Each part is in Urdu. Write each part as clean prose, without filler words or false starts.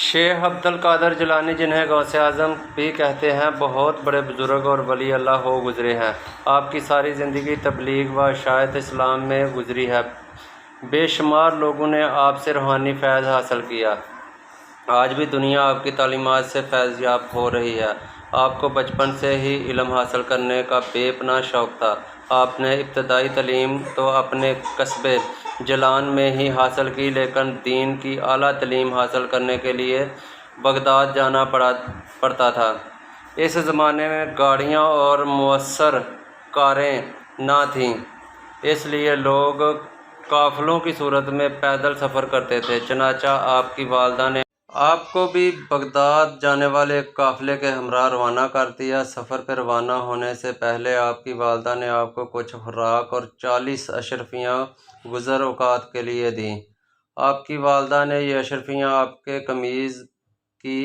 شیخ عبد القادر جیلانی، جنہیں غوث اعظم بھی کہتے ہیں، بہت بڑے بزرگ اور ولی اللہ ہو گزرے ہیں۔ آپ کی ساری زندگی تبلیغ و اشاعت اسلام میں گزری ہے۔ بے شمار لوگوں نے آپ سے روحانی فیض حاصل کیا۔ آج بھی دنیا آپ کی تعلیمات سے فیض یاب ہو رہی ہے۔ آپ کو بچپن سے ہی علم حاصل کرنے کا بے پناہ شوق تھا۔ آپ نے ابتدائی تعلیم تو اپنے قصبے جیلان میں ہی حاصل کی، لیکن دین کی اعلیٰ تعلیم حاصل کرنے کے لیے بغداد جانا پڑتا تھا۔ اس زمانے میں گاڑیاں اور مؤثر کاریں نہ تھیں، اس لیے لوگ قافلوں کی صورت میں پیدل سفر کرتے تھے۔ چنانچہ آپ کی والدہ نے آپ کو بھی بغداد جانے والے ایک قافلے کے ہمراہ روانہ کر دیا۔ سفر پہ روانہ ہونے سے پہلے آپ کی والدہ نے آپ کو کچھ خوراک اور 40 اشرفیاں گزر اوقات کے لیے دیں۔ آپ کی والدہ نے یہ اشرفیاں آپ کے قمیض کی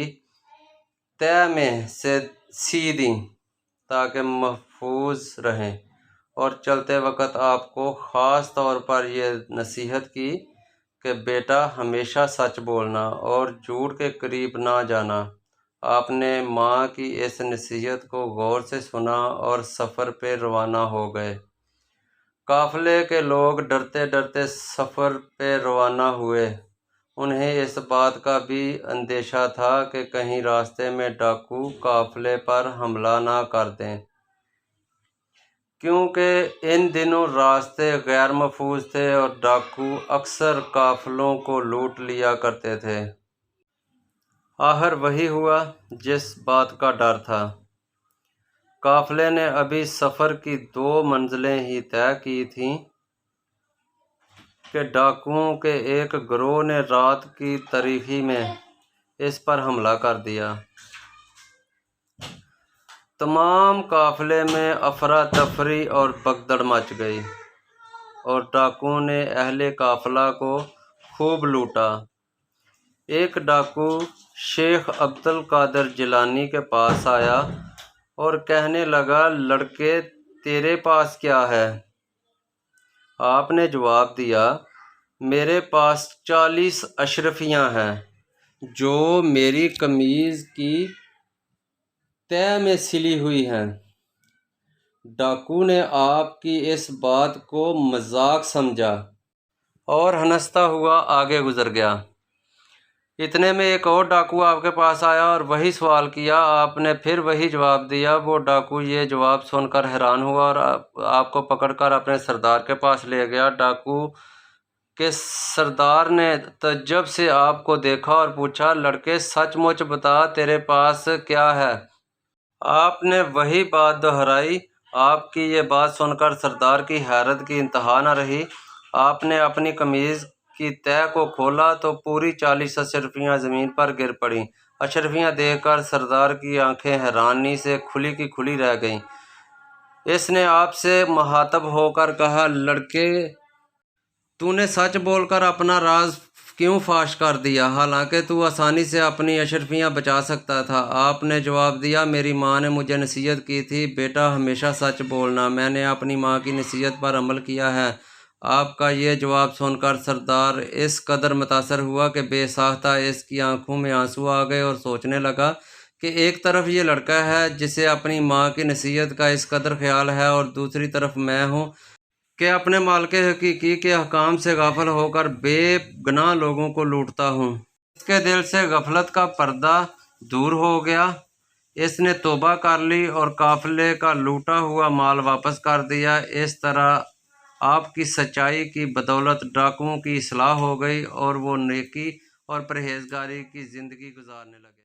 تہہ میں سے سی دیں تاکہ محفوظ رہیں، اور چلتے وقت آپ کو خاص طور پر یہ نصیحت کی کہ بیٹا، ہمیشہ سچ بولنا اور جھوٹ کے قریب نہ جانا۔ آپ نے ماں کی اس نصیحت کو غور سے سنا اور سفر پہ روانہ ہو گئے۔ قافلے کے لوگ ڈرتے ڈرتے سفر پہ روانہ ہوئے۔ انہیں اس بات کا بھی اندیشہ تھا کہ کہیں راستے میں ڈاکو قافلے پر حملہ نہ کر دیں، کیونکہ ان دنوں راستے غیر محفوظ تھے اور ڈاکو اکثر قافلوں کو لوٹ لیا کرتے تھے۔ آخر وہی ہوا جس بات کا ڈر تھا۔ قافلے نے ابھی سفر کی 2 منزلیں ہی طے کی تھیں کہ ڈاکوؤں کے ایک گروہ نے رات کی تاریکی میں اس پر حملہ کر دیا۔ تمام قافلے میں افراتفری اور بھگدڑ مچ گئی اور ڈاکوؤں نے اہل قافلہ کو خوب لوٹا۔ ایک ڈاکو شیخ عبد القادر جیلانی کے پاس آیا اور کہنے لگا، لڑکے، تیرے پاس کیا ہے؟ آپ نے جواب دیا، میرے پاس 40 اشرفیاں ہیں جو میری قمیض کی تہہ میں سلی ہوئی ہیں۔ ڈاکو نے آپ کی اس بات کو مذاق سمجھا اور ہنستا ہوا آگے گزر گیا۔ اتنے میں ایک اور ڈاکو آپ کے پاس آیا اور وہی سوال کیا۔ آپ نے پھر وہی جواب دیا۔ وہ ڈاکو یہ جواب سن کر حیران ہوا اور آپ کو پکڑ کر اپنے سردار کے پاس لے گیا۔ ڈاکو کے سردار نے تعجب سے آپ کو دیکھا اور پوچھا، لڑکے، سچ مچ بتا، تیرے پاس کیا ہے؟ آپ نے وہی بات دہرائی۔ آپ کی یہ بات سن کر سردار کی حیرت کی انتہا نہ رہی۔ آپ نے اپنی قمیض کی تہہ کو کھولا تو پوری 40 اشرفیاں زمین پر گر پڑیں۔ اشرفیاں دیکھ کر سردار کی آنکھیں حیرانی سے کھلی کی کھلی رہ گئیں۔ اس نے آپ سے مخاطب ہو کر کہا، لڑکے، تو نے سچ بول کر اپنا راز کیوں فاش کر دیا، حالانکہ تو آسانی سے اپنی اشرفیاں بچا سکتا تھا؟ آپ نے جواب دیا، میری ماں نے مجھے نصیحت کی تھی، بیٹا، ہمیشہ سچ بولنا۔ میں نے اپنی ماں کی نصیحت پر عمل کیا ہے۔ آپ کا یہ جواب سن کر سردار اس قدر متاثر ہوا کہ بے ساختہ اس کی آنکھوں میں آنسو آ گئے اور سوچنے لگا کہ ایک طرف یہ لڑکا ہے جسے اپنی ماں کی نصیحت کا اس قدر خیال ہے، اور دوسری طرف میں ہوں کہ اپنے مالک حقیقی کے احکام سے غافل ہو کر بے گناہ لوگوں کو لوٹتا ہوں۔ اس کے دل سے غفلت کا پردہ دور ہو گیا۔ اس نے توبہ کر لی اور قافلے کا لوٹا ہوا مال واپس کر دیا۔ اس طرح آپ کی سچائی کی بدولت ڈاکوؤں کی اصلاح ہو گئی اور وہ نیکی اور پرہیزگاری کی زندگی گزارنے لگے۔